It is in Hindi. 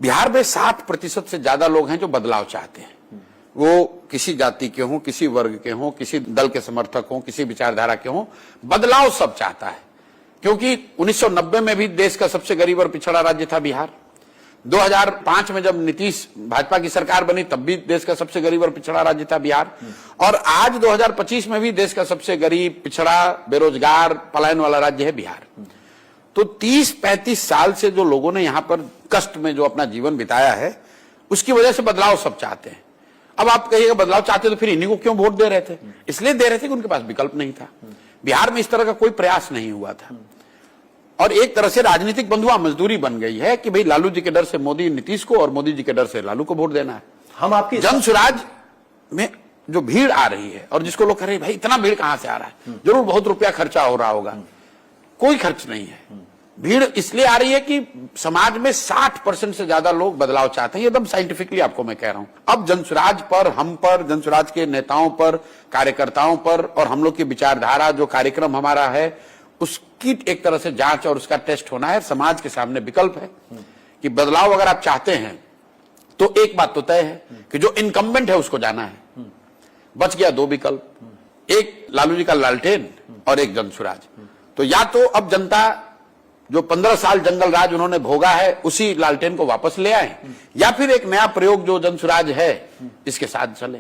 बिहार में 60% से ज्यादा लोग हैं जो बदलाव चाहते हैं। वो किसी जाति के हों, किसी वर्ग के हों, किसी दल के समर्थक हों, किसी विचारधारा के हों, बदलाव सब चाहता है। क्योंकि 1990 में भी देश का सबसे गरीब और पिछड़ा राज्य था बिहार। 2005 में जब नीतीश भाजपा की सरकार बनी तब भी देश का सबसे गरीब और पिछड़ा राज्य था बिहार। और आज 2025 में भी देश का सबसे गरीब, पिछड़ा, बेरोजगार, पलायन वाला राज्य है बिहार। तो 30-35 साल से जो लोगों ने यहां पर कष्ट में जो अपना जीवन बिताया है, उसकी वजह से बदलाव सब चाहते हैं। अब आप कहिएगा बदलाव चाहते तो फिर इन्हीं को क्यों वोट दे रहे थे? इसलिए दे रहे थे कि उनके पास विकल्प नहीं था। बिहार में इस तरह का कोई प्रयास नहीं हुआ था। और एक तरह से राजनीतिक बंधुआ मजदूरी बन गई है कि भाई लालू जी के डर से मोदी नीतीश को और मोदी जी के डर से लालू को वोट देना है। हम आपकी जन स्वराज में जो भीड़ आ रही है और जिसको लोग कह रहे हैं भाई इतना भीड़ कहां से आ रहा है, जरूर बहुत रुपया खर्चा हो रहा होगा। कोई खर्च नहीं है। भीड़ इसलिए आ रही है कि समाज में 60% से ज्यादा लोग बदलाव चाहते हैं। एकदम साइंटिफिकली आपको मैं कह रहा हूं। अब जनसुराज पर, हम पर, जनसुराज के नेताओं पर, कार्यकर्ताओं पर और हम लोग की विचारधारा जो कार्यक्रम हमारा है उसकी एक तरह से जांच और उसका टेस्ट होना है। समाज के सामने विकल्प है कि बदलाव अगर आप चाहते हैं तो एक बात तो तय है कि जो इनकम्बेंट है उसको जाना है। बच गया 2 विकल्प, एक लालू जी का लालटेन और एक जनसुराज। तो या तो अब जनता जो 15 साल जंगल राज उन्होंने भोगा है उसी लालटेन को वापस ले आए, या फिर एक नया प्रयोग जो जनसुराज है इसके साथ चले।